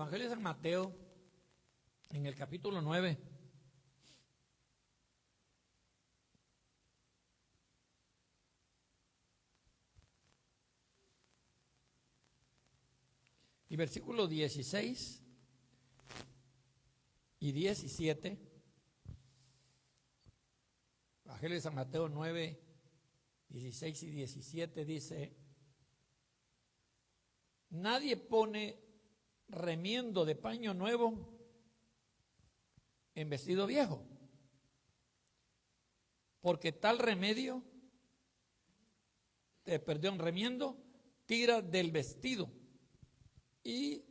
Evangelio de San Mateo, en el capítulo 9, y versículos 16 y 17, Evangelio de San Mateo 9, 16 y 17 dice: nadie pone remiendo de paño nuevo en vestido viejo, porque tal remiendo tira del vestido y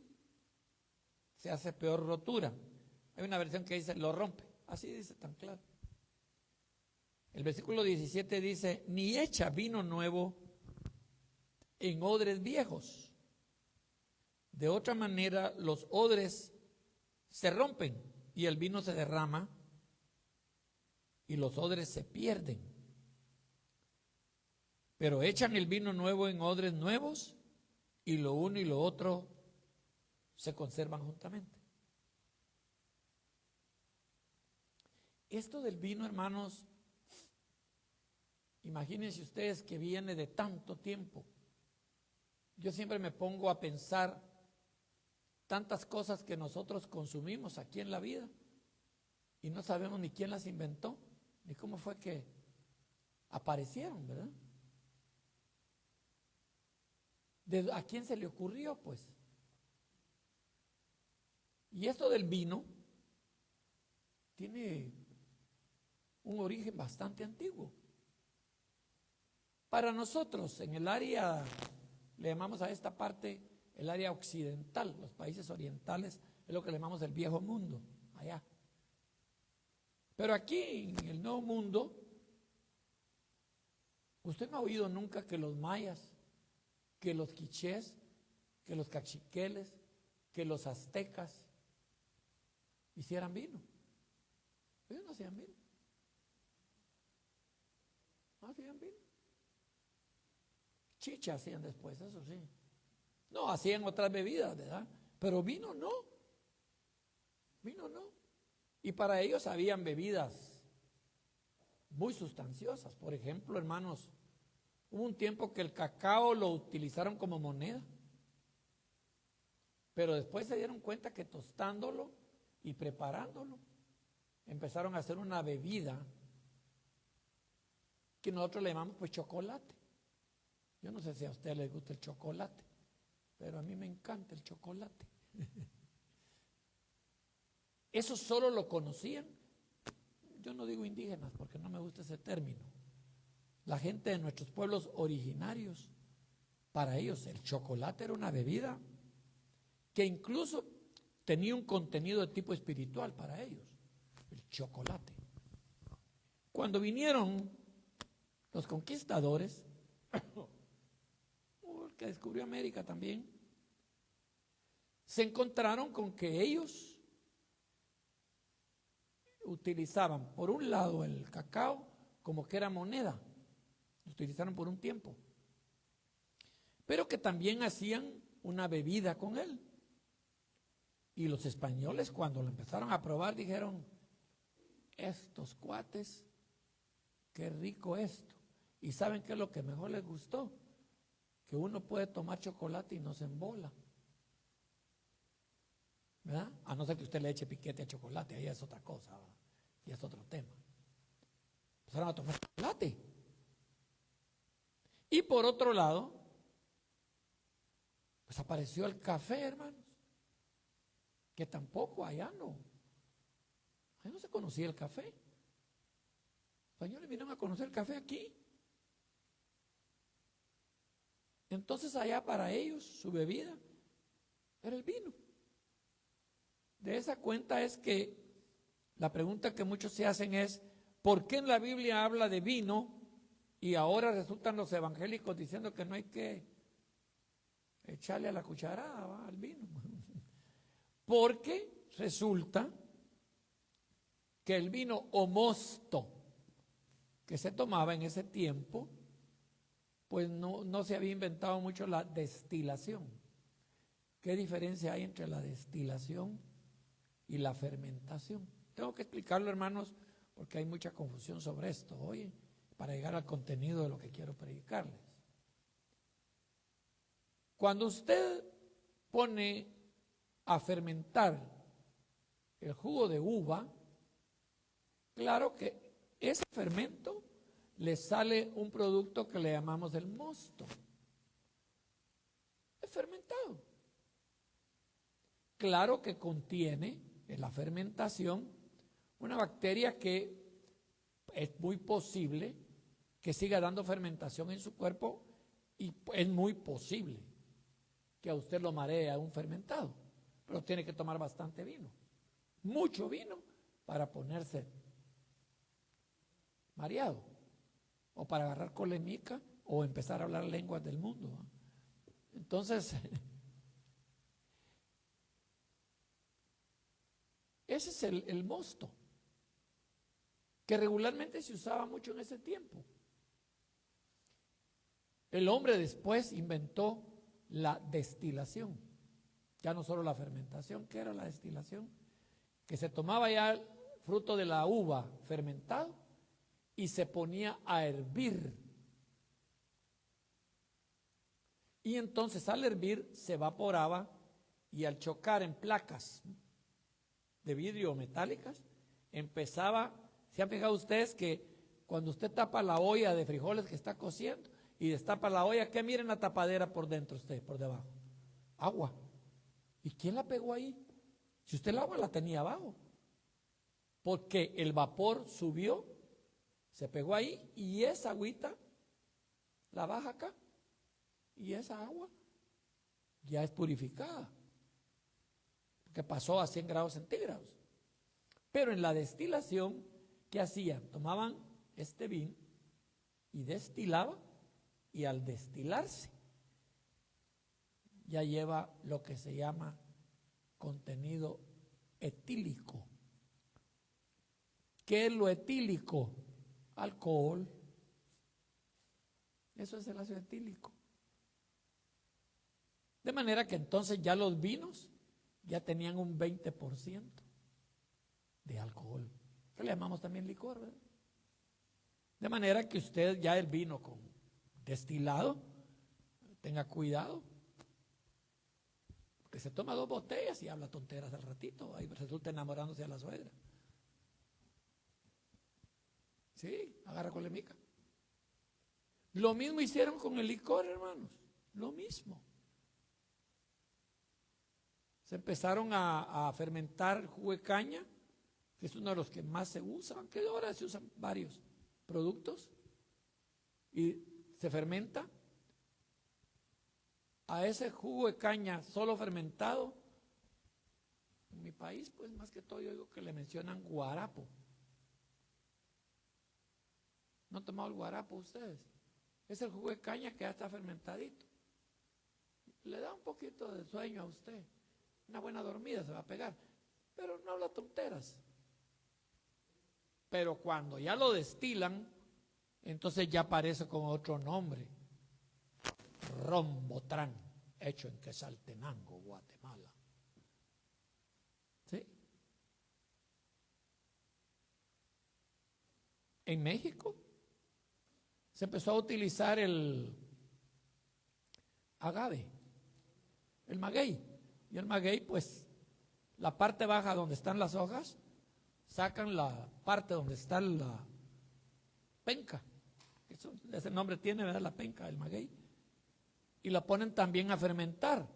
se hace peor rotura. Hay una versión que dice lo rompe, así dice tan claro. El versículo 17 dice: ni echa vino nuevo en odres viejos. De otra manera los odres se rompen y el vino se derrama y los odres se pierden. Pero echan el vino nuevo en odres nuevos y lo uno y lo otro se conservan juntamente. Esto del vino, hermanos, imagínense ustedes que viene de tanto tiempo. Yo siempre me pongo a pensar tantas cosas que nosotros consumimos aquí en la vida y no sabemos ni quién las inventó, ni cómo fue que aparecieron, ¿verdad? ¿A quién se le ocurrió, pues? Y esto del vino tiene un origen bastante antiguo. Para nosotros, en el área, le llamamos a esta parte el área occidental, los países orientales, es lo que le llamamos el viejo mundo, allá. Pero aquí, en el nuevo mundo, usted no ha oído nunca que los mayas, que los quichés, que los cachiqueles, que los aztecas hicieran vino. Ellos no hacían vino. No hacían vino. Chicha hacían después, eso sí. No, hacían otras bebidas, ¿verdad? Pero vino no. Vino no. Y para ellos habían bebidas muy sustanciosas. Por ejemplo, hermanos, hubo un tiempo que el cacao lo utilizaron como moneda. Pero después se dieron cuenta que tostándolo y preparándolo, empezaron a hacer una bebida que nosotros le llamamos pues chocolate. Yo no sé si a ustedes les gusta el chocolate, pero a mí me encanta el chocolate. Eso solo lo conocían, yo no digo indígenas porque no me gusta ese término, la gente de nuestros pueblos originarios. Para ellos el chocolate era una bebida que incluso tenía un contenido de tipo espiritual para ellos, el chocolate. Cuando vinieron los conquistadores, que descubrió América también, se encontraron con que ellos utilizaban por un lado el cacao como que era moneda, lo utilizaron por un tiempo, pero que también hacían una bebida con él. Y los españoles, cuando lo empezaron a probar, dijeron: estos cuates, qué rico esto. ¿Y saben qué es lo que mejor les gustó? Que uno puede tomar chocolate y no se embola, ¿verdad? A no ser que usted le eche piquete a chocolate, ahí es otra cosa, ¿verdad? Y es otro tema. Empezaron a tomar chocolate. Y por otro lado, pues apareció el café, hermanos, que tampoco allá no se conocía el café. Los españoles vinieron a conocer el café aquí. Entonces allá para ellos su bebida era el vino. De esa cuenta es que la pregunta que muchos se hacen es: ¿por qué en la Biblia habla de vino y ahora resultan los evangélicos diciendo que no hay que echarle a la cucharada al vino? Porque resulta que el vino o mosto que se tomaba en ese tiempo, pues no se había inventado mucho la destilación, ¿qué diferencia hay entre la destilación y la fermentación? Tengo que explicarlo, hermanos, porque hay mucha confusión sobre esto hoy, para llegar al contenido de lo que quiero predicarles. Cuando usted pone a fermentar el jugo de uva, claro que ese fermento le sale un producto que le llamamos el mosto. Es fermentado. Claro que contiene en la fermentación una bacteria que es muy posible que siga dando fermentación en su cuerpo, y es muy posible que a usted lo maree a un fermentado, pero tiene que tomar bastante vino, mucho vino, para ponerse mareado, o para agarrar colemica, o empezar a hablar lenguas del mundo. Entonces, ese es el mosto, que regularmente se usaba mucho en ese tiempo. El hombre después inventó la destilación, ya no solo la fermentación. ¿Qué era la destilación? Que se tomaba ya el fruto de la uva fermentado y se ponía a hervir. Y entonces al hervir se evaporaba, y al chocar en placas de vidrio o metálicas, empezaba. ¿Se han fijado ustedes que cuando usted tapa la olla de frijoles que está cociendo y destapa la olla, ¿qué miren la tapadera por dentro usted, por debajo? Agua. ¿Y quién la pegó ahí? Si usted el agua la tenía abajo, porque el vapor subió, se pegó ahí, y esa agüita la baja acá, y esa agua ya es purificada, porque pasó a 100 grados centígrados. Pero en la destilación, ¿qué hacían? Tomaban este vino y destilaban, y al destilarse ya lleva lo que se llama contenido etílico. ¿Qué es lo etílico? Alcohol. Eso es el ácido etílico. De manera que entonces ya los vinos ya tenían un 20% de alcohol. Que le llamamos también licor, ¿verdad? De manera que usted ya el vino con destilado, tenga cuidado, porque se toma 2 botellas y habla tonteras al ratito, ahí resulta enamorándose a la suegra. Sí, agarra colemica. Lo mismo hicieron con el licor, hermanos, lo mismo. Se empezaron a fermentar jugo de caña, que es uno de los que más se usan, que ahora se usan varios productos, y se fermenta. A ese jugo de caña solo fermentado, en mi país, pues más que todo yo digo que le mencionan guarapo. ¿No han tomado el guarapo ustedes? Es el jugo de caña que ya está fermentadito. Le da un poquito de sueño a usted, una buena dormida se va a pegar, pero no habla tonteras. Pero cuando ya lo destilan, entonces ya aparece con otro nombre: Ron Botrán, hecho en Quetzaltenango, Guatemala. ¿Sí? En México se empezó a utilizar el agave, el maguey. Y el maguey, pues, la parte baja donde están las hojas, sacan la parte donde está la penca. Ese nombre tiene, ¿verdad? La penca, el maguey. Y la ponen también a fermentar.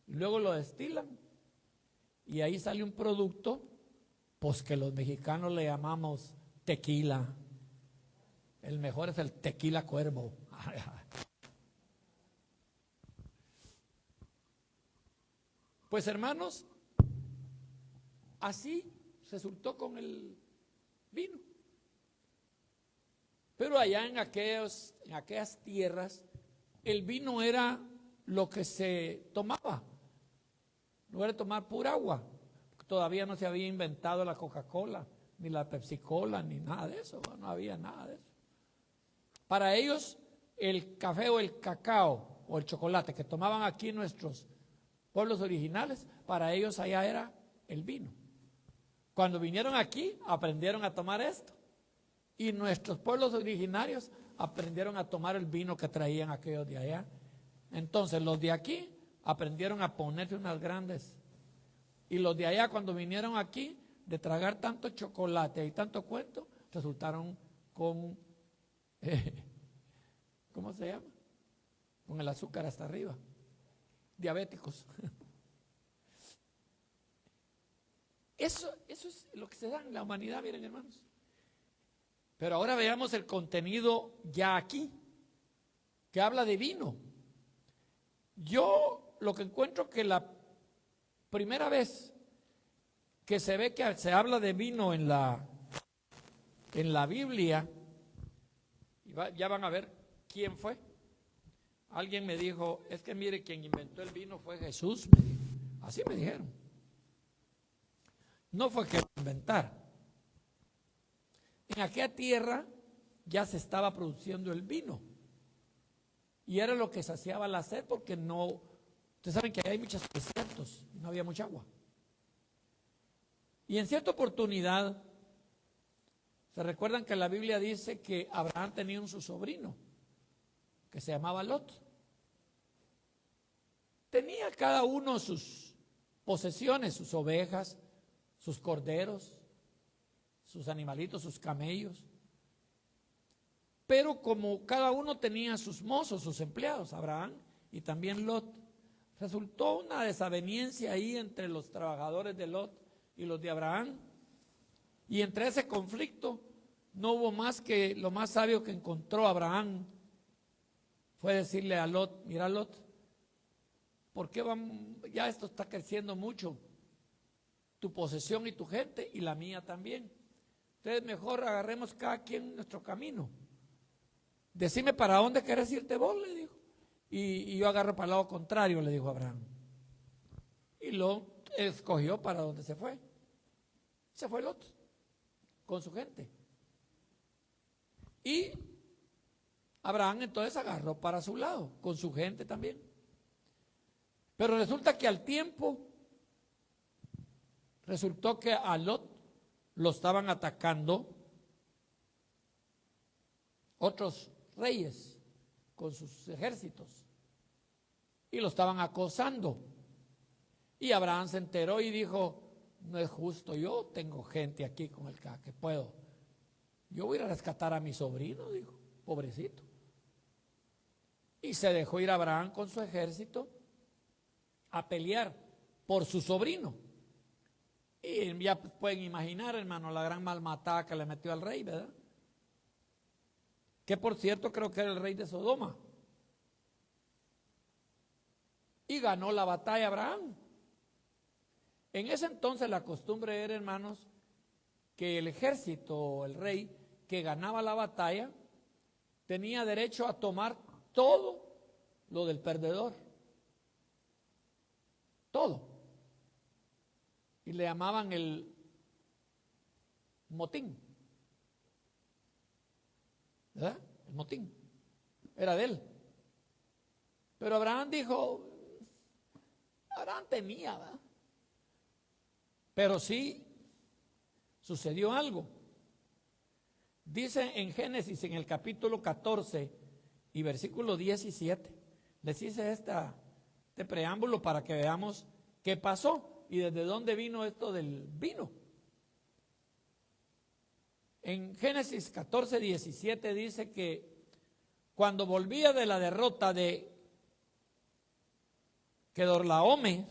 Y luego lo destilan. Y ahí sale un producto, pues que los mexicanos le llamamos tequila. El mejor es el tequila Cuervo. Pues hermanos, así resultó con el vino. Pero allá en aquellas tierras, el vino era lo que se tomaba. No era tomar pura agua. Todavía no se había inventado la Coca-Cola, ni la Pepsi-Cola, ni nada de eso. No había nada de eso. Para ellos, el café o el cacao o el chocolate que tomaban aquí nuestros pueblos originales, para ellos allá era el vino. Cuando vinieron aquí, aprendieron a tomar esto. Y nuestros pueblos originarios aprendieron a tomar el vino que traían aquellos de allá. Entonces los de aquí aprendieron a ponerse unas grandes. Y los de allá, cuando vinieron aquí, de tragar tanto chocolate y tanto cuento, resultaron con, ¿cómo se llama? Con el azúcar hasta arriba. Diabéticos. Eso es lo que se da en la humanidad, miren, hermanos. Pero ahora veamos el contenido ya aquí, que habla de vino. Yo lo que encuentro que la primera vez que se ve que se habla de vino en la Biblia, ya van a ver quién fue. Alguien me dijo, es que mire, quien inventó el vino fue Jesús, me dijo. Así me dijeron. No fue que lo inventara. En aquella tierra ya se estaba produciendo el vino. Y era lo que saciaba la sed, porque no, ustedes saben que hay muchos desiertos, no había mucha agua. Y en cierta oportunidad, se recuerdan que la Biblia dice que Abraham tenía un su sobrino, que se llamaba Lot. Tenía cada uno sus posesiones, sus ovejas, sus corderos, sus animalitos, sus camellos. Pero como cada uno tenía sus mozos, sus empleados, Abraham y también Lot, resultó una desaveniencia ahí entre los trabajadores de Lot y los de Abraham. Y entre ese conflicto no hubo más que lo más sabio que encontró Abraham fue decirle a Lot, mira Lot, ¿por qué ya esto está creciendo mucho? Tu posesión y tu gente y la mía también. Entonces mejor agarremos cada quien nuestro camino. Decime para dónde querés irte vos, le dijo. Y yo agarro para el lado contrario, le dijo Abraham. Y Lot escogió para dónde se fue. Se fue Lot con su gente. Y Abraham entonces agarró para su lado, con su gente también. Pero resulta que al tiempo, resultó que a Lot lo estaban atacando otros reyes con sus ejércitos y lo estaban acosando. Y Abraham se enteró y dijo, no es justo, yo tengo gente aquí con el que puedo. Yo voy a rescatar a mi sobrino, dijo, pobrecito. Y se dejó ir Abraham con su ejército a pelear por su sobrino. Y ya pueden imaginar, hermano, la gran malmatada que le metió al rey, ¿verdad? Que por cierto creo que era el rey de Sodoma. Y ganó la batalla Abraham. En ese entonces la costumbre era, hermanos, que el ejército o el rey que ganaba la batalla tenía derecho a tomar todo lo del perdedor. Todo. Y le llamaban el motín. ¿Verdad? El motín. Era de él. Pero Abraham dijo, Abraham temía, ¿verdad? Pero sí sucedió algo. Dice en Génesis, en el capítulo 14 y versículo 17, les hice este preámbulo para que veamos qué pasó y desde dónde vino esto del vino. En Génesis 14, 17 dice que cuando volvía de la derrota de Kedorlaomer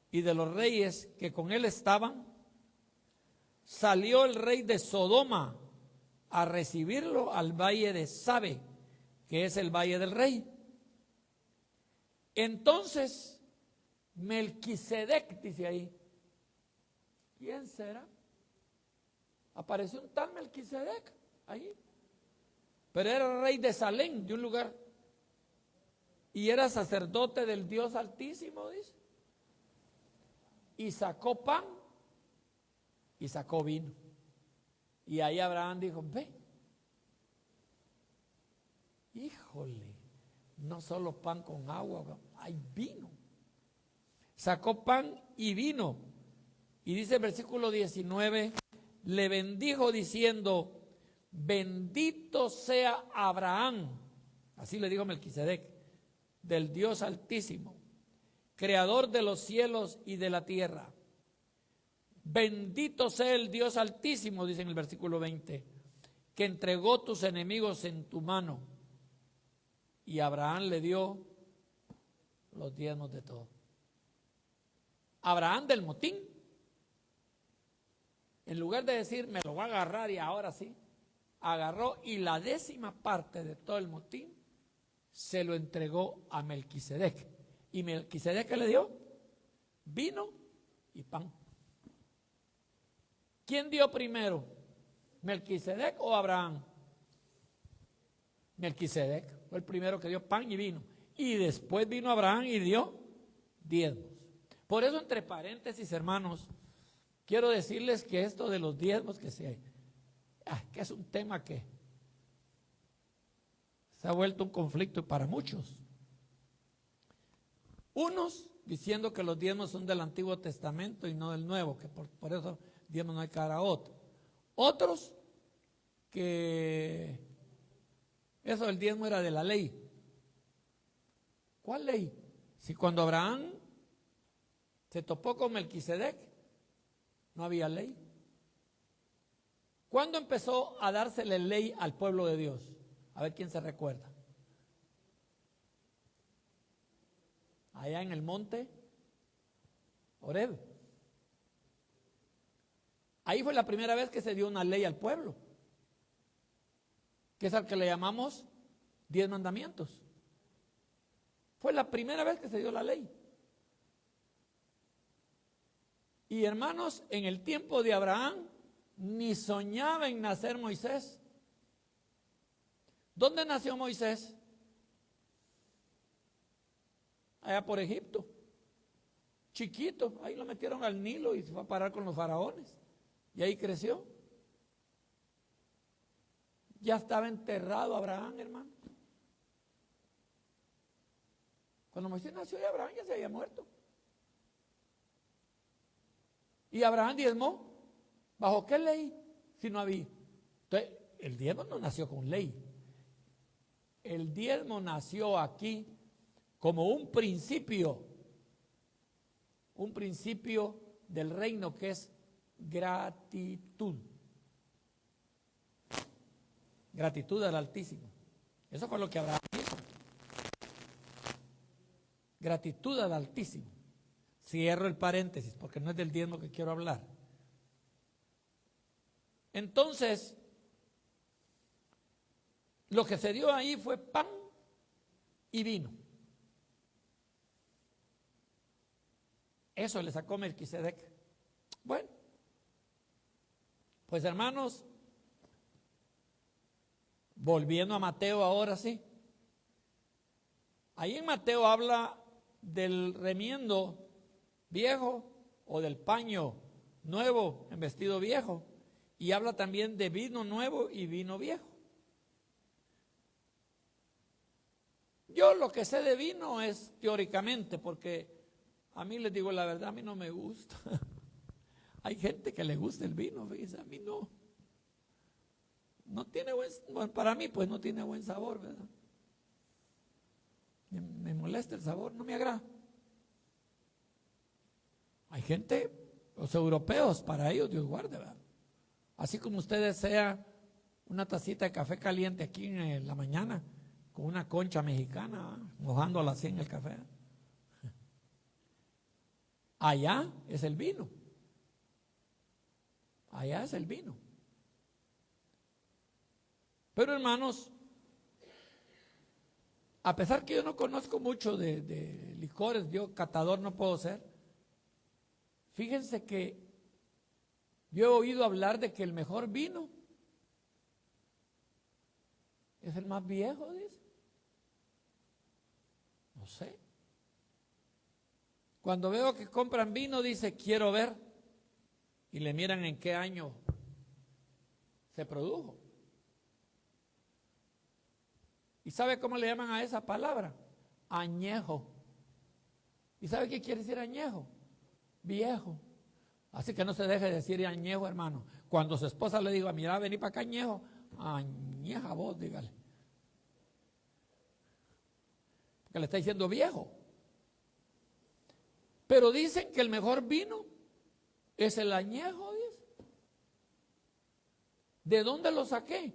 y de los reyes que con él estaban, salió el rey de Sodoma a recibirlo al valle de Sabe, que es el valle del rey. Entonces Melquisedec, dice ahí, ¿quién será? Apareció un tal Melquisedec ahí, pero era rey de Salem, de un lugar, y era sacerdote del Dios Altísimo, dice, y sacó pan y sacó vino. Y ahí Abraham dijo, ve, híjole, no solo pan con agua, hay vino. sacó pan y vino. Y dice el versículo 19, le bendijo diciendo, bendito sea Abraham, así le dijo Melquisedec, del Dios Altísimo, creador de los cielos y de la tierra. Bendito sea el Dios Altísimo, dice en el versículo 20, que entregó tus enemigos en tu mano. Y Abraham le dio los diezmos de todo. Abraham del motín, en lugar de decir me lo va a agarrar y ahora sí, agarró y la 10ª parte de todo el motín se lo entregó a Melquisedec. ¿Y Melquisedec qué le dio? Vino y pan. ¿Quién dio primero? ¿Melquisedec o Abraham? Melquisedec fue el primero que dio pan y vino. Y después vino Abraham y dio diezmos. Por eso, entre paréntesis, hermanos, quiero decirles que esto de los diezmos, que es un tema que se ha vuelto un conflicto para muchos. Unos diciendo que los diezmos son del Antiguo Testamento y no del Nuevo, que por eso diezmos no hay cara a otro. Otros que eso del diezmo era de la ley. ¿Cuál ley? Si cuando Abraham se topó con Melquisedec, no había ley. ¿Cuándo empezó a dársele ley al pueblo de Dios? A ver quién se recuerda. Allá en el monte Horeb. Ahí fue la primera vez que se dio una ley al pueblo, que es al que le llamamos 10 mandamientos. Fue la primera vez que se dio la ley. Y hermanos, en el tiempo de Abraham, ni soñaba en nacer Moisés. ¿Dónde nació Moisés? Allá por Egipto. Chiquito, ahí lo metieron al Nilo y se fue a parar con los faraones. Y ahí creció. Ya estaba enterrado Abraham, hermano. Cuando Moisés nació, ya Abraham ya se había muerto. Y Abraham diezmó. ¿Bajo qué ley? Si no había. Entonces, el diezmo no nació con ley. El diezmo nació aquí como un principio del reino, que es gratitud. Gratitud al Altísimo. Eso fue lo que Abraham hizo. Gratitud al Altísimo. Cierro el paréntesis porque no es del diezmo que quiero hablar. Entonces, lo que se dio ahí fue pan y vino. Eso le sacó Melquisedec. Bueno, pues hermanos, volviendo a Mateo ahora sí. Ahí en Mateo habla del remiendo viejo o del paño nuevo en vestido viejo. Y habla también de vino nuevo y vino viejo. Yo lo que sé de vino es teóricamente, porque a mí les digo la verdad, a mí no me gusta. Hay gente que le gusta el vino, fíjense, a mí no. No tiene para mí pues no tiene buen sabor, ¿verdad? Me molesta el sabor, no me agrada. Hay gente, los europeos, para ellos Dios guarde, ¿verdad? Así como usted desea una tacita de café caliente aquí en la mañana, con una concha mexicana, mojándola así en el café. Allá es el vino. Allá es el vino. Pero hermanos, a pesar que yo no conozco mucho de licores, yo catador no puedo ser, fíjense que yo he oído hablar de que el mejor vino es el más viejo, dice. No sé. Cuando veo que compran vino, dice, quiero ver. Y le miran en qué año se produjo. ¿Y sabe cómo le llaman a esa palabra? Añejo. ¿Y sabe qué quiere decir añejo? Viejo. Así que no se deje de decir añejo, hermano. Cuando su esposa le diga, mira, vení para acá, añejo, añeja vos, dígale. Porque le está diciendo viejo. Pero dicen que el mejor vino es el añejo, dice. ¿De dónde lo saqué?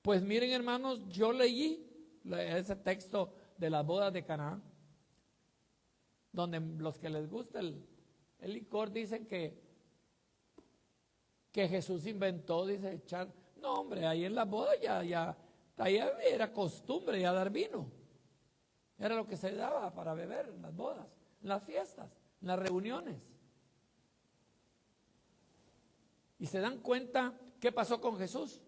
Pues miren, hermanos, yo leí ese texto de las bodas de Canaán, donde los que les gusta el licor dicen que Jesús inventó, dice, echar. No, hombre, ahí en las bodas ahí era costumbre ya dar vino. Era lo que se daba para beber en las bodas, en las fiestas, en las reuniones. Y se dan cuenta qué pasó con Jesús,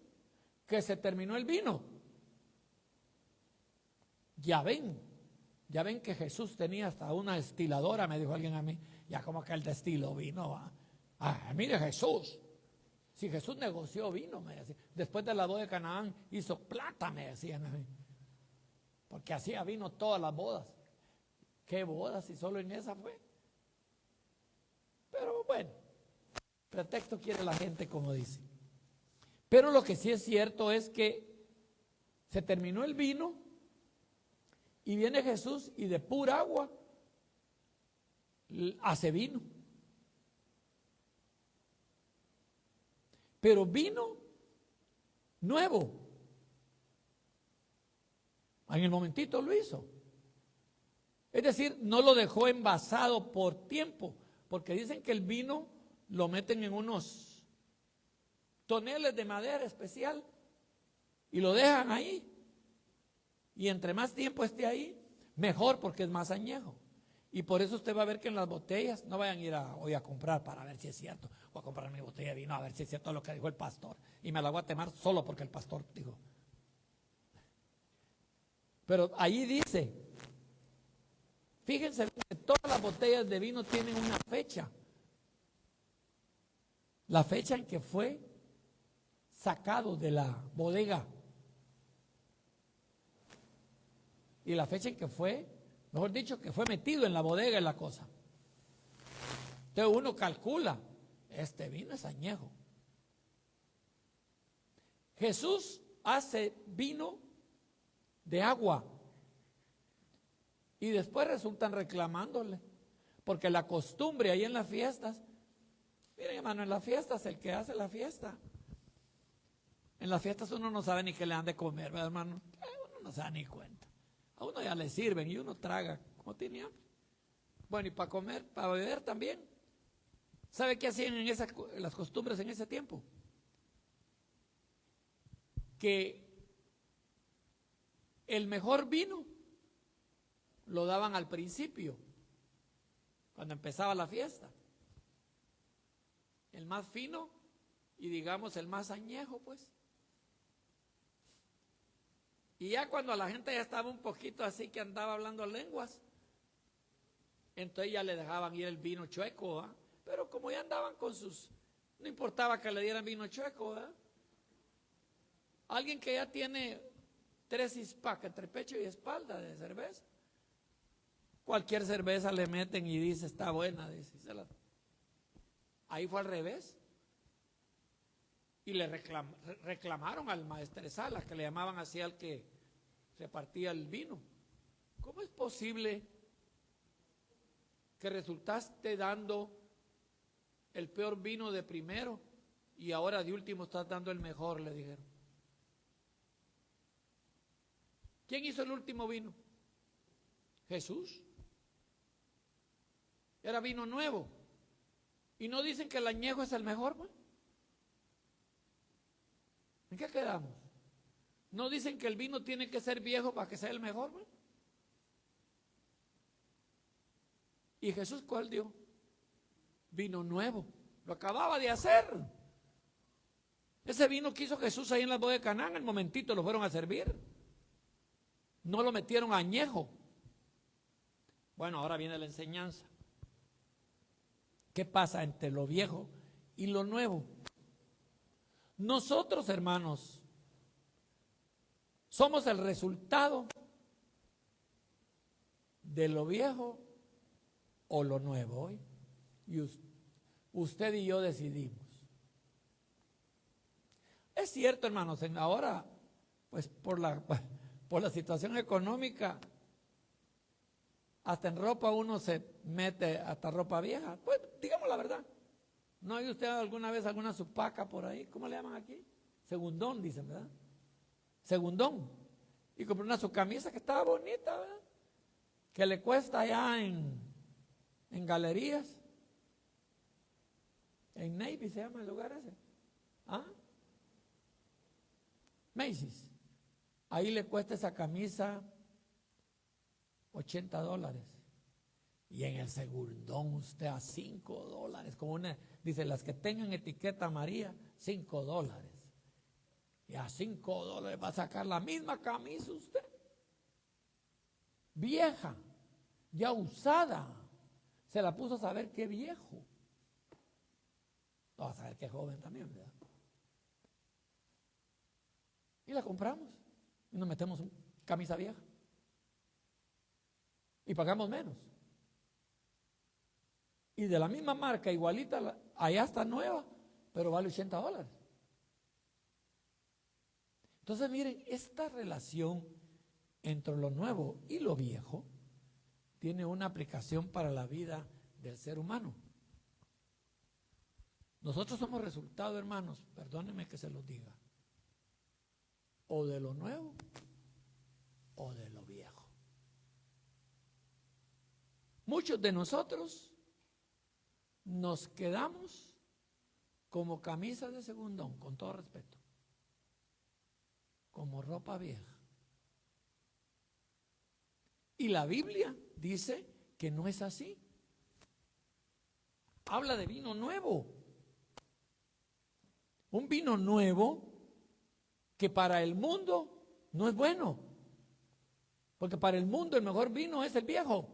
que se terminó el vino. Ya ven que Jesús tenía hasta una destiladora, me dijo alguien a mí, ya como que él destiló vino. Mire Jesús, si Jesús negoció vino, me decía. Después de la boda de Canaán hizo plata, me decían a mí, porque hacía vino todas las bodas. ¿Qué bodas si solo en esa fue? Pero bueno, pretexto quiere la gente, como dice. Pero lo que sí es cierto es que se terminó el vino y viene Jesús y de pura agua hace vino. Pero vino nuevo. En el momentito lo hizo. Es decir, no lo dejó envasado por tiempo, porque dicen que el vino lo meten en unos toneles de madera especial y lo dejan ahí. Y entre más tiempo esté ahí, mejor, porque es más añejo. Y por eso usted va a ver que en las botellas, no vayan a ir hoy a comprar para ver si es cierto, o a comprar mi botella de vino a ver si es cierto lo que dijo el pastor, y me la voy a temar solo porque el pastor dijo. Pero ahí dice, fíjense que todas las botellas de vino tienen una fecha. La fecha en que fue sacado de la bodega. Y la fecha en que fue, mejor dicho, que fue metido en la bodega en la cosa. Entonces uno calcula, este vino es añejo. Jesús hace vino de agua y después resultan reclamándole, porque la costumbre ahí en las fiestas, miren hermano, en las fiestas el que hace la fiesta, en las fiestas uno no sabe ni qué le han de comer, ¿verdad, hermano? Uno no se da ni cuenta. A uno ya le sirven y uno traga como tiene hambre. Bueno, y para comer, para beber también. ¿Sabe qué hacían en las costumbres en ese tiempo? Que el mejor vino lo daban al principio, cuando empezaba la fiesta. El más fino y digamos el más añejo, pues. Y ya cuando la gente ya estaba un poquito así que andaba hablando lenguas, entonces ya le dejaban ir el vino chueco, ¿eh? Pero como ya andaban con sus, no importaba que le dieran vino chueco, ¿eh? Alguien que ya tiene 3 six-pack entre pecho y espalda de cerveza, cualquier cerveza le meten y dice está buena, dice. Ahí fue al revés. Y le reclamaron al maestresala, que le llamaban así al que repartía el vino. ¿Cómo es posible que resultaste dando el peor vino de primero y ahora de último estás dando el mejor? Le dijeron. ¿Quién hizo el último vino? Jesús. Era vino nuevo. Y no dicen que el añejo es el mejor, ¿no? ¿En qué quedamos? ¿No dicen que el vino tiene que ser viejo para que sea el mejor, ¿no? ¿Y Jesús cuál dio? Vino nuevo. Lo acababa de hacer. Ese vino que hizo Jesús ahí en las bodas de Canaán, el momentito lo fueron a servir. No lo metieron a añejo. Bueno, ahora viene la enseñanza. ¿Qué pasa entre lo viejo y lo nuevo? Nosotros, hermanos, somos el resultado de lo viejo o lo nuevo hoy. Y usted y yo decidimos. Es cierto, hermanos, ahora, pues por la situación económica, hasta en ropa uno se mete hasta ropa vieja. Pues digamos la verdad. ¿No hay usted alguna vez alguna supaca por ahí? ¿Cómo le llaman aquí? Segundón, dicen, ¿verdad? Segundón. Y compró una su camisa que estaba bonita, ¿verdad? Que le cuesta allá en galerías. En Navy se llama el lugar ese. ¿Ah? Macy's. Ahí le cuesta esa camisa $80. Y en el segundón usted a $5. Como dice, las que tengan etiqueta amarilla, $5. Y a $5 va a sacar la misma camisa usted. Vieja, ya usada. Se la puso a saber qué viejo. No, a saber qué joven también, ¿verdad? Y la compramos. Y nos metemos en camisa vieja. Y pagamos menos. Y de la misma marca, igualita, allá está nueva, pero vale $80. Entonces miren, esta relación entre lo nuevo y lo viejo tiene una aplicación para la vida del ser humano. Nosotros somos resultado, hermanos, perdónenme que se los diga, o de lo nuevo o de lo viejo. Muchos de nosotros nos quedamos como camisas de segundón, con todo respeto, como ropa vieja. Y la Biblia dice que no es así. Habla de vino nuevo. Un vino nuevo que para el mundo no es bueno. Porque para el mundo el mejor vino es el viejo,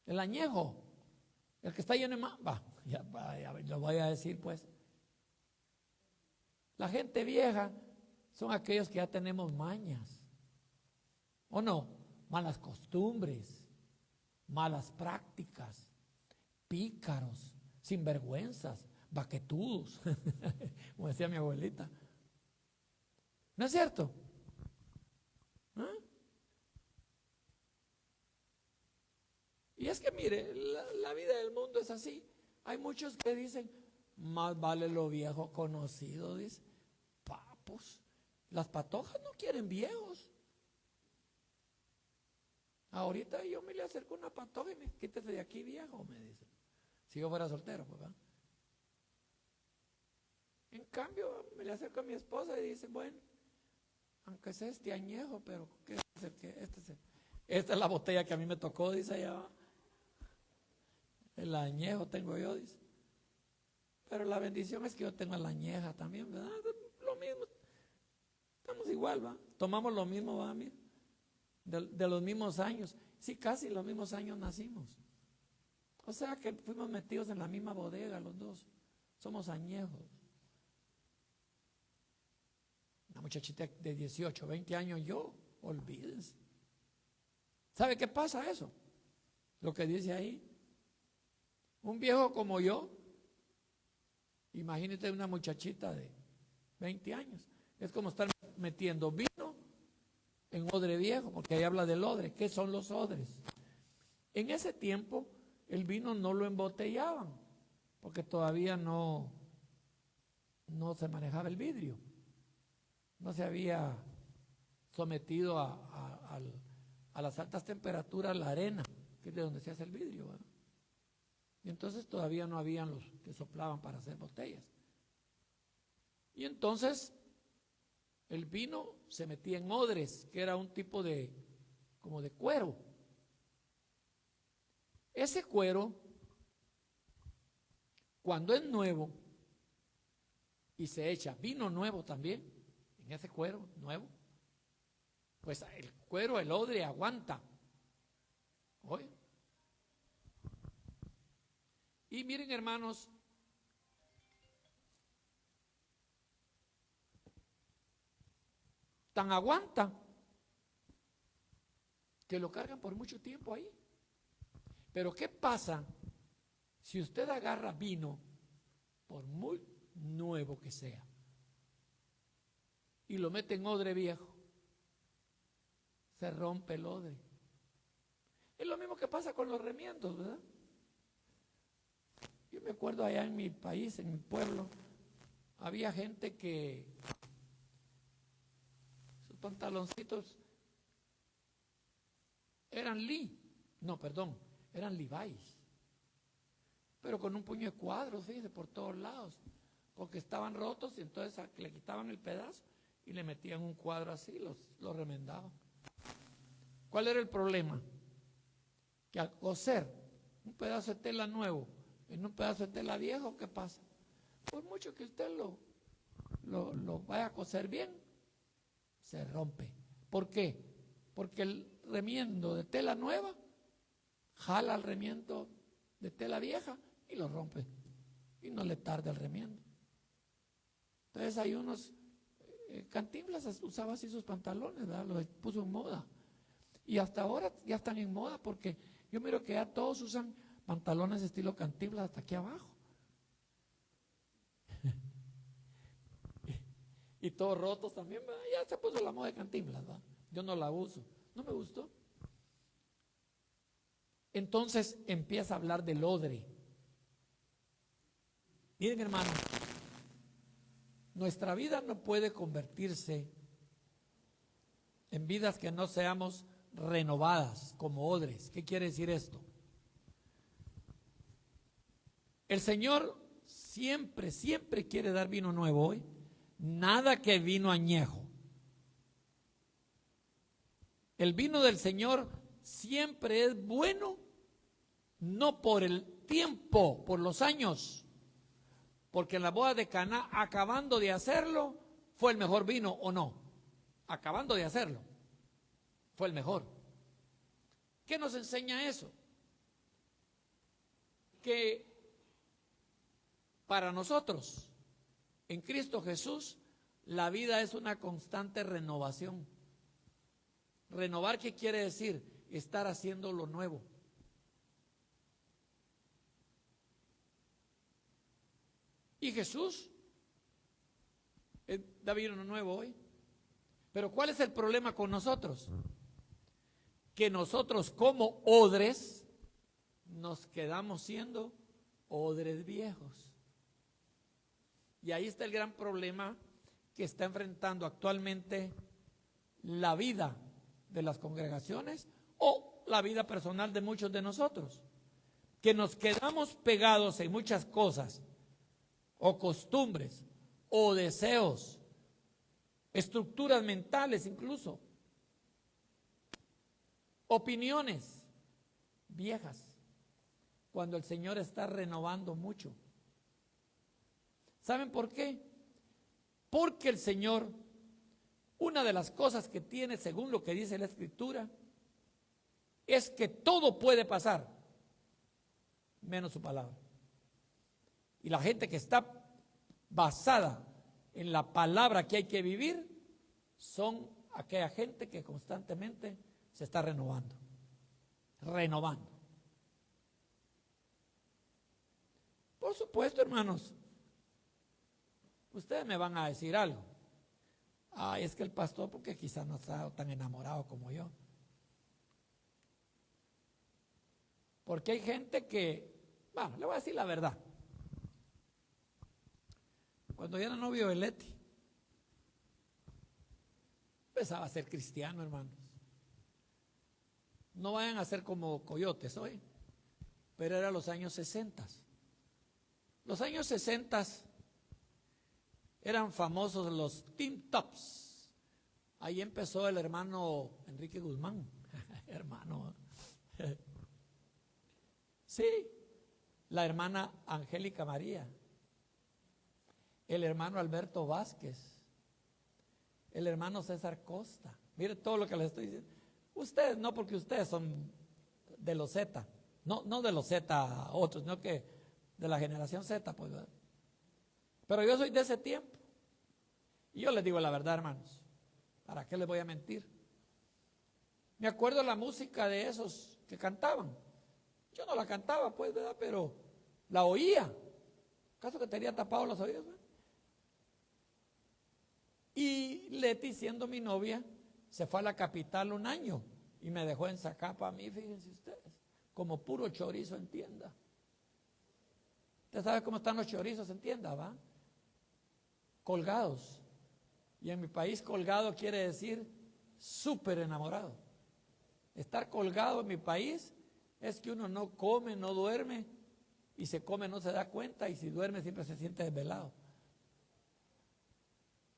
el añejo, el que está lleno de ya lo voy a decir pues. La gente vieja son aquellos que ya tenemos mañas, ¿o no? Malas costumbres, malas prácticas, pícaros, sinvergüenzas, baquetudos, como decía mi abuelita. ¿No es cierto? ¿Ah? Y es que mire, la vida del mundo es así. Hay muchos que dicen, más vale lo viejo conocido, dice. Papos, las patojas no quieren viejos. Ahorita yo me le acerco a una patoja y me quítese de aquí viejo, me dice. Si yo fuera soltero, pues, ¿verdad? En cambio, me le acerco a mi esposa y dice, bueno, aunque sea este añejo, pero esta es la botella que a mí me tocó, dice ella. El añejo tengo yo, dice. Pero la bendición es que yo tengo la añeja también, ¿verdad? Lo mismo. Estamos igual, ¿va? Tomamos lo mismo, ¿va? Mira, de los mismos años. Sí, casi los mismos años nacimos. O sea que fuimos metidos en la misma bodega los dos. Somos añejos. Una muchachita de 18, 20 años, yo, olvídense. ¿Sabe qué pasa eso? Lo que dice ahí. Un viejo como yo, imagínate una muchachita de 20 años. Es como estar metiendo vino en odre viejo, porque ahí habla del odre. ¿Qué son los odres? En ese tiempo el vino no lo embotellaban, porque todavía no se manejaba el vidrio. No se había sometido a las altas temperaturas la arena, que es de donde se hace el vidrio, ¿verdad? Y entonces todavía no habían los que soplaban para hacer botellas. Y entonces el vino se metía en odres, que era un tipo como de cuero. Ese cuero, cuando es nuevo y se echa vino nuevo también, en ese cuero nuevo, pues el cuero, el odre aguanta. ¿Oye? Y miren, hermanos, tan aguanta que lo cargan por mucho tiempo ahí. Pero ¿qué pasa si usted agarra vino, por muy nuevo que sea, y lo mete en odre viejo? Se rompe el odre. Es lo mismo que pasa con los remiendos, ¿verdad? Yo me acuerdo allá en mi país, en mi pueblo, había gente que sus pantaloncitos eran eran Levi's, pero con un puño de cuadros, fíjese, por todos lados, porque estaban rotos y entonces le quitaban el pedazo y le metían un cuadro así, los remendaban. ¿Cuál era el problema? Que al coser un pedazo de tela nuevo en un pedazo de tela viejo, ¿qué pasa? Por mucho que usted lo vaya a coser bien, se rompe. ¿Por qué? Porque el remiendo de tela nueva jala el remiendo de tela vieja y lo rompe. Y no le tarda el remiendo. Entonces hay unos, Cantinflas usaba así sus pantalones, ¿verdad? Los puso en moda. Y hasta ahora ya están en moda, porque yo miro que ya todos usan pantalones estilo Cantinflas hasta aquí abajo. Y todos rotos también, ¿verdad? Ya se puso la moda de Cantinflas, ¿verdad? Yo no la uso, no me gustó. Entonces empieza a hablar del odre. Miren, hermanos, nuestra vida no puede convertirse en vidas que no seamos renovadas como odres. ¿Qué quiere decir esto? El Señor siempre quiere dar vino nuevo hoy. Nada que vino añejo. El vino del Señor siempre es bueno, no por el tiempo, por los años, porque en la boda de Caná, acabando de hacerlo, fue el mejor vino, ¿o no? Acabando de hacerlo, fue el mejor. ¿Qué nos enseña eso? Que para nosotros, en Cristo Jesús, la vida es una constante renovación. Renovar, ¿qué quiere decir? Estar haciendo lo nuevo. Y Jesús da vino nuevo hoy. Pero ¿cuál es el problema con nosotros? Que nosotros como odres nos quedamos siendo odres viejos. Y ahí está el gran problema que está enfrentando actualmente la vida de las congregaciones o la vida personal de muchos de nosotros, que nos quedamos pegados en muchas cosas o costumbres o deseos, estructuras mentales incluso, opiniones viejas, cuando el Señor está renovando mucho. ¿Saben por qué? Porque el Señor, una de las cosas que tiene, según lo que dice la Escritura, es que todo puede pasar, menos su palabra. Y la gente que está basada en la palabra que hay que vivir, son aquella gente que constantemente se está renovando. Por supuesto, hermanos, ustedes me van a decir algo. Es que el pastor, porque quizás no está tan enamorado como yo. Porque hay gente que, bueno, le voy a decir la verdad. Cuando yo era novio de Leti, empezaba a ser cristiano, hermanos. No vayan a ser como coyotes hoy, pero era los años 60. Los años 60 eran famosos los Teen Tops. Ahí empezó el hermano Enrique Guzmán, hermano. Sí, la hermana Angélica María, el hermano Alberto Vázquez, el hermano César Costa. Mire todo lo que les estoy diciendo. Ustedes no, porque ustedes son de los Z, no de los Z otros, sino que de la generación Z, pues, ¿verdad? Pero yo soy de ese tiempo. Y yo les digo la verdad, hermanos. ¿Para qué les voy a mentir? Me acuerdo la música de esos que cantaban. Yo no la cantaba, pues, ¿verdad? Pero la oía. ¿Acaso que tenía tapados los oídos? ¿Verdad? Y Leti, siendo mi novia, se fue a la capital un año y me dejó en Zacapa a mí, fíjense ustedes, como puro chorizo en tienda. ¿Usted sabe cómo están los chorizos en tienda, va? Colgados. Y en mi país colgado quiere decir súper enamorado. Estar colgado en mi país es que uno no come, no duerme, y se come no se da cuenta, y si duerme siempre se siente desvelado.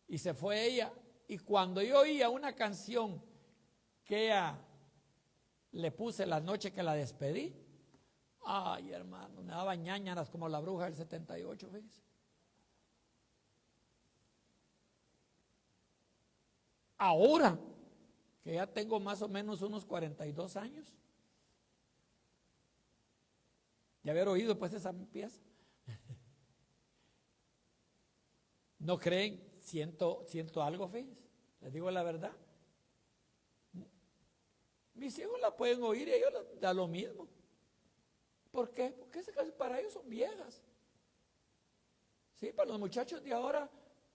Y se fue ella, y cuando yo oía una canción que ella le puse la noche que la despedí, ay hermano, me daba ñañaras como la bruja del 78, fíjese. Ahora que ya tengo más o menos unos 42 años, de haber oído pues esa pieza. ¿No creen? Siento algo, fíjense. Les digo la verdad. Mis hijos la pueden oír y ellos les da lo mismo. ¿Por qué? Porque para ellos son viejas. Sí, para los muchachos de ahora,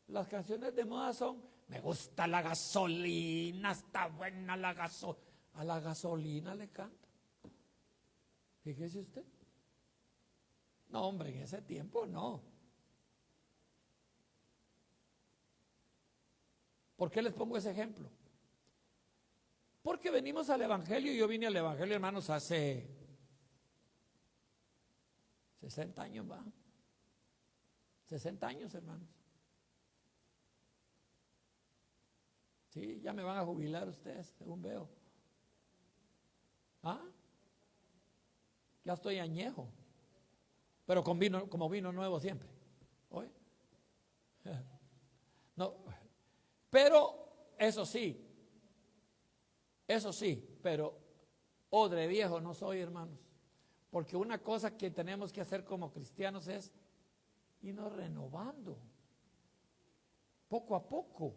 las canciones de moda son: me gusta la gasolina, está buena la gasolina. A la gasolina le canta. Fíjese usted. No, hombre, en ese tiempo no. ¿Por qué les pongo ese ejemplo? Porque venimos al Evangelio. Yo vine al Evangelio, hermanos, hace 60 años, ¿va? 60 años, hermanos. Sí, ya me van a jubilar ustedes, según veo. ¿Ah? Ya estoy añejo. Pero con vino, como vino nuevo siempre. ¿Oye? No, pero eso sí, pero odre viejo no soy, hermanos. Porque una cosa que tenemos que hacer como cristianos es irnos renovando, poco a poco.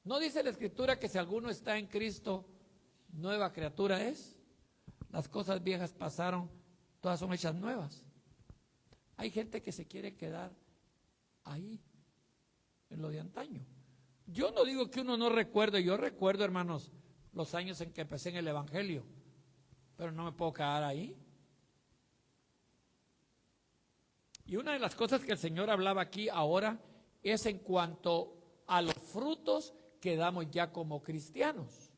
¿No dice la Escritura que si alguno está en Cristo, nueva criatura es? Las cosas viejas pasaron, todas son hechas nuevas. Hay gente que se quiere quedar ahí, en lo de antaño. Yo no digo que uno no recuerde, yo recuerdo, hermanos, los años en que empecé en el Evangelio, pero no me puedo quedar ahí. Y una de las cosas que el Señor hablaba aquí ahora es en cuanto a los frutos que damos ya como cristianos.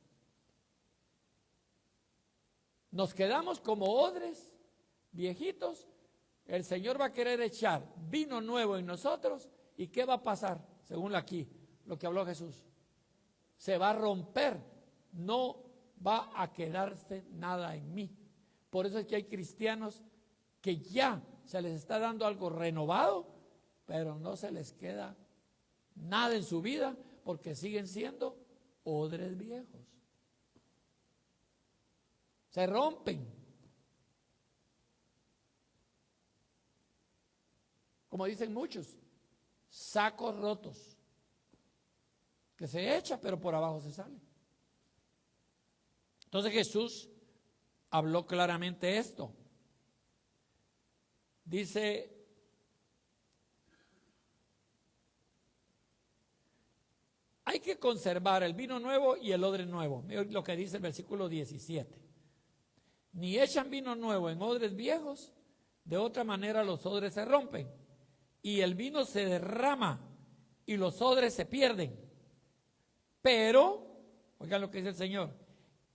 Nos quedamos como odres viejitos. El Señor va a querer echar vino nuevo en nosotros. ¿Y qué va a pasar? Según aquí, lo que habló Jesús. Se va a romper. No va a quedarse nada en mí. Por eso es que hay cristianos que ya se les está dando algo renovado, pero no se les queda nada en su vida porque siguen siendo odres viejos. Se rompen. Como dicen muchos, sacos rotos, que se echa pero por abajo se sale. Entonces Jesús habló claramente esto. Dice: hay que conservar el vino nuevo y el odre nuevo. Lo que dice el versículo 17. Ni echan vino nuevo en odres viejos, de otra manera los odres se rompen y el vino se derrama y los odres se pierden. Pero, oigan lo que dice el Señor,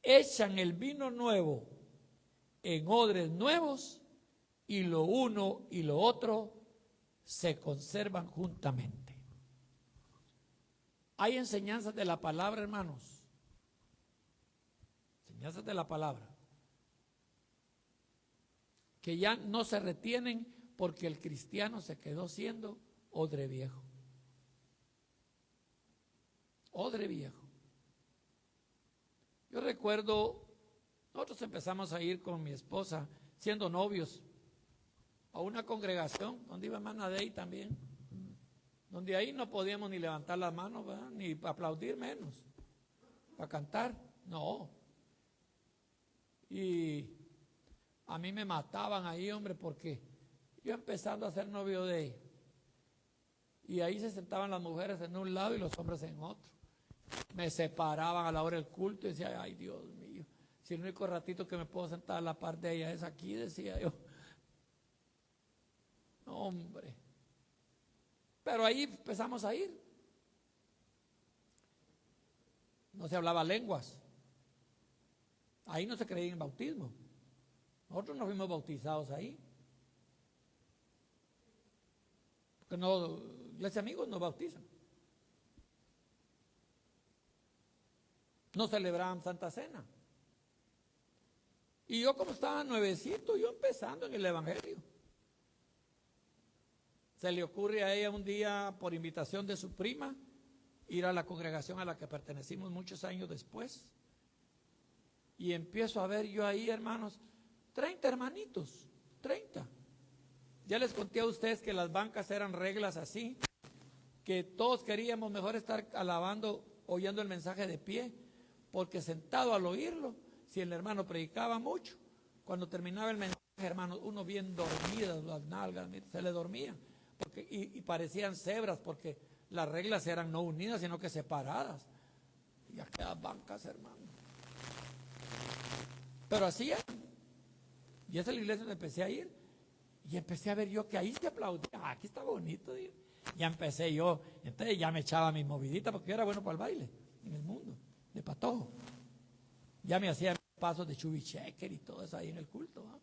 echan el vino nuevo en odres nuevos y lo uno y lo otro se conservan juntamente. Hay enseñanzas de la palabra, hermanos. Enseñanzas de la palabra que ya no se retienen porque el cristiano se quedó siendo odre viejo. Odre viejo. Yo recuerdo, nosotros empezamos a ir con mi esposa, siendo novios, a una congregación donde iba hermana Dey también, donde ahí no podíamos ni levantar las manos, ¿verdad? Ni aplaudir menos, para cantar, no. Y a mí me mataban ahí, hombre, porque yo empezando a ser novio de ella. Y ahí se sentaban las mujeres en un lado y los hombres en otro. Me separaban a la hora del culto y decía, ay Dios mío, si el único ratito que me puedo sentar a la par de ella es aquí, decía yo. Hombre. Pero ahí empezamos a ir. No se hablaba lenguas. Ahí no se creía en bautismo. Nosotros nos fuimos bautizados ahí. Porque no, los amigos nos bautizan. No celebraban Santa Cena. Y yo como estaba nuevecito, yo empezando en el Evangelio. Se le ocurre a ella un día, por invitación de su prima, ir a la congregación a la que pertenecimos muchos años después. Y empiezo a ver yo ahí, hermanos, 30 hermanitos, 30. Ya les conté a ustedes que las bancas eran reglas así, que todos queríamos mejor estar alabando, oyendo el mensaje de pie, porque sentado al oírlo, si el hermano predicaba mucho, cuando terminaba el mensaje, hermanos, uno bien dormido, las nalgas, se le dormía, porque, y parecían cebras, porque las reglas eran no unidas, sino que separadas. Y aquellas bancas, hermano. Pero así era. Y esa es la iglesia donde empecé a ir. Y empecé a ver yo que ahí se aplaudía. Ah, aquí está bonito, digo. Ya empecé yo. Entonces ya me echaba mi movidita porque yo era bueno para el baile en el mundo, de patojo. Ya me hacía pasos de chubichecker y todo eso ahí en el culto. ¿Ah?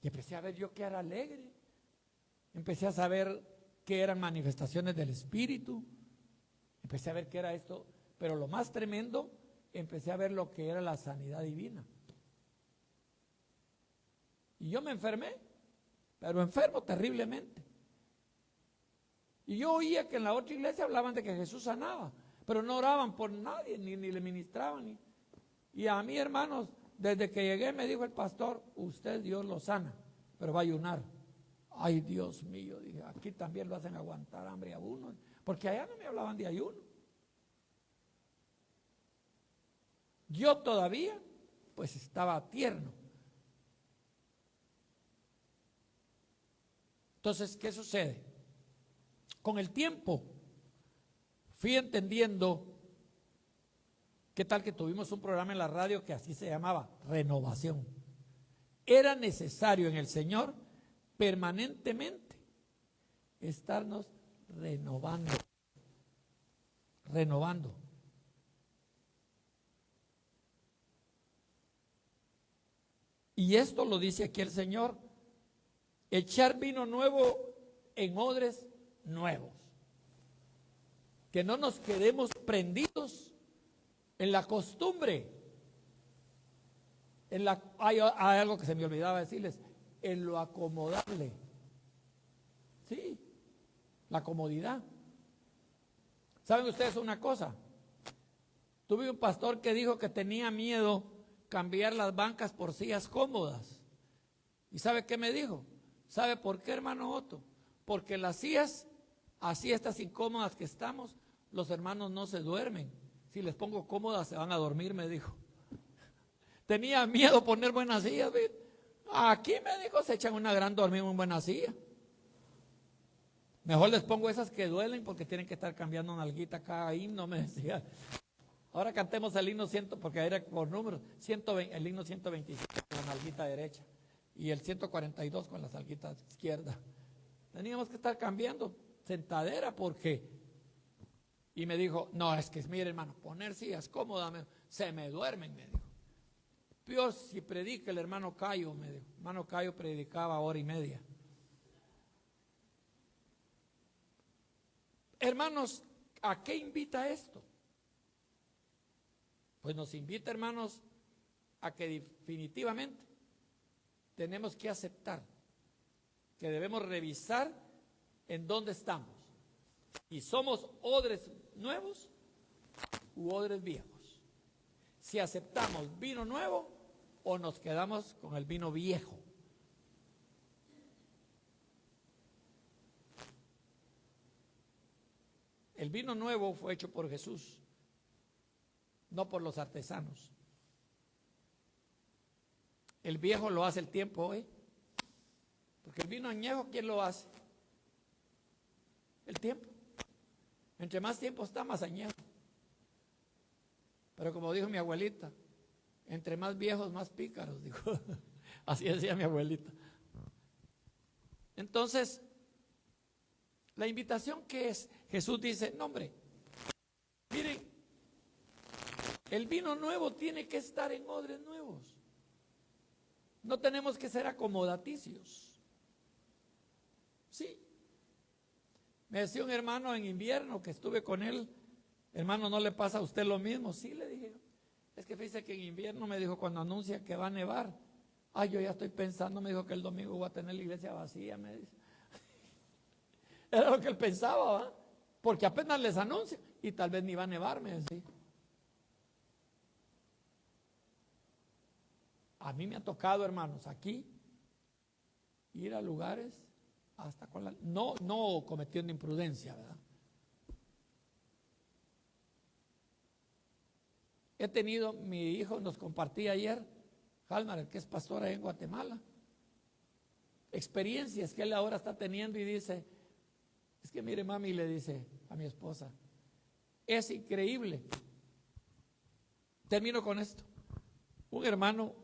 Y empecé a ver yo que era alegre. Empecé a saber que eran manifestaciones del Espíritu. Empecé a ver que era esto. Pero lo más tremendo, empecé a ver lo que era la sanidad divina. Y yo me enfermé, pero enfermo terriblemente. Y yo oía que en la otra iglesia hablaban de que Jesús sanaba, pero no oraban por nadie, ni le ministraban. Y a mí, hermanos, desde que llegué me dijo el pastor, usted Dios lo sana, pero va a ayunar. Ay, Dios mío, dije, aquí también lo hacen aguantar hambre a uno, porque allá no me hablaban de ayuno. Yo todavía, pues estaba tierno. Entonces, ¿qué sucede? Con el tiempo fui entendiendo, qué tal que tuvimos un programa en la radio que así se llamaba, Renovación. Era necesario en el Señor permanentemente estarnos renovando. Y esto lo dice aquí el Señor, echar vino nuevo en odres nuevos. Que no nos quedemos prendidos en la costumbre. Hay algo que se me olvidaba decirles, en lo acomodable. Sí, la comodidad. ¿Saben ustedes una cosa? Tuve un pastor que dijo que tenía miedo cambiar las bancas por sillas cómodas. ¿Y sabe qué me dijo? ¿Sabe por qué, hermano Otto? Porque las sillas, así estas incómodas que estamos, los hermanos no se duermen. Si les pongo cómodas se van a dormir, me dijo. Tenía miedo poner buenas sillas. ¿Ves? Aquí me dijo, se echan una gran dormida en buena silla. Mejor les pongo esas que duelen porque tienen que estar cambiando nalguita cada himno, me decía. Ahora cantemos el himno 100, porque era por números, 120, el himno 125 con la nalguita derecha y el 142 con la nalguita izquierda. Teníamos que estar cambiando sentadera porque, y me dijo, no, es que mire hermano, poner sillas cómodas, se me duermen, me dijo. Peor si predica el hermano Cayo, me dijo. Hermano Cayo predicaba hora y media. Hermanos, ¿a qué invita esto? Pues nos invita, hermanos, a que definitivamente tenemos que aceptar que debemos revisar en dónde estamos. Y somos odres nuevos u odres viejos. Si aceptamos vino nuevo o nos quedamos con el vino viejo. El vino nuevo fue hecho por Jesús, no por los artesanos. El viejo lo hace el tiempo hoy. Porque el vino añejo, ¿quién lo hace? El tiempo. Entre más tiempo está, más añejo. Pero como dijo mi abuelita, entre más viejos, más pícaros, dijo. Así decía mi abuelita. Entonces, la invitación que es, Jesús dice, no hombre, miren, el vino nuevo tiene que estar en odres nuevos. No tenemos que ser acomodaticios. Sí. Me decía un hermano en invierno que estuve con él, hermano, ¿no le pasa a usted lo mismo? Sí, le dije. Es que fíjese que en invierno, me dijo, cuando anuncia que va a nevar, ay, yo ya estoy pensando, me dijo que el domingo va a tener la iglesia vacía, me dice. Era lo que él pensaba, ¿va? Porque apenas les anuncia y tal vez ni va a nevar, me decía. A mí me ha tocado, hermanos, aquí ir a lugares hasta con la, no cometiendo imprudencia, ¿verdad? He tenido, mi hijo nos compartía ayer, Halmar, el que es pastor ahí en Guatemala, experiencias que él ahora está teniendo y dice, es que mire mami, le dice a mi esposa, es increíble. Termino con esto. Un hermano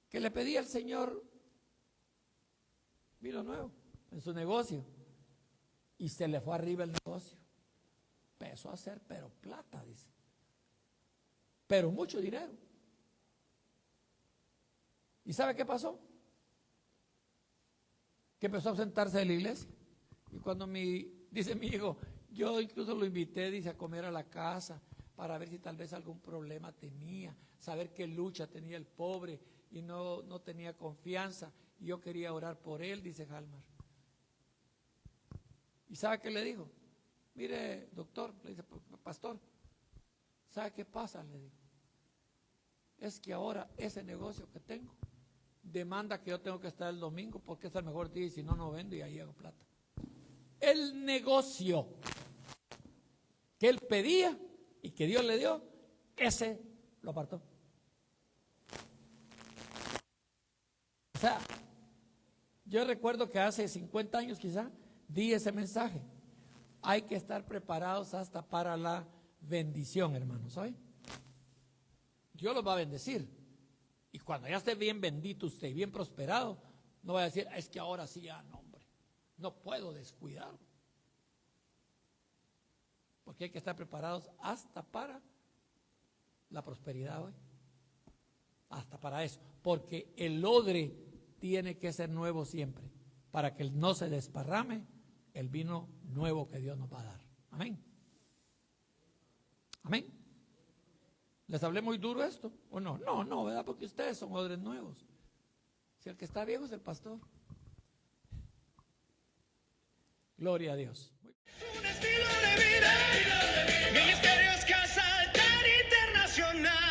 que le pedía al Señor vino nuevo en su negocio y se le fue arriba el negocio. Empezó a hacer, pero plata, dice. Pero mucho dinero. ¿Y sabe qué pasó? Que empezó a ausentarse de la iglesia. Y cuando dice mi hijo, yo incluso lo invité, dice, a comer a la casa para ver si tal vez algún problema tenía, saber qué lucha tenía el pobre y no tenía confianza. Y yo quería orar por él, dice Halmar. ¿Y sabe qué le dijo? Mire, doctor, le dice, pastor, ¿sabe qué pasa? Le digo, es que ahora ese negocio que tengo demanda que yo tengo que estar el domingo porque es el mejor día y si no, no vendo y ahí hago plata. El negocio que él pedía y que Dios le dio, ese lo apartó. O sea, yo recuerdo que hace 50 años quizá di ese mensaje. Hay que estar preparados hasta para la bendición, hermanos, ¿sabe? Dios los va a bendecir. Y cuando ya esté bien bendito usted, bien prosperado, no va a decir, es que ahora sí ya, no hombre, no puedo descuidar. Porque hay que estar preparados hasta para la prosperidad hoy. Hasta para eso. Porque el odre tiene que ser nuevo siempre, para que no se desparrame el vino nuevo que Dios nos va a dar. Amén. Amén. ¿Les hablé muy duro esto? ¿O no? No, ¿verdad? Porque ustedes son odres nuevos. Si el que está viejo es el pastor. Gloria a Dios. Un estilo de vida, Ministerios Casa Altar Internacional.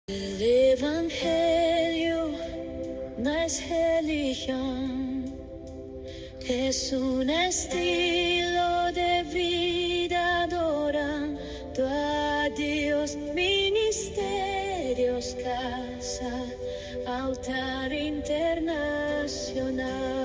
El Evangelio no es religión, es un estilo de vida adorando a Dios. Ministerios Casa Altar Internacional.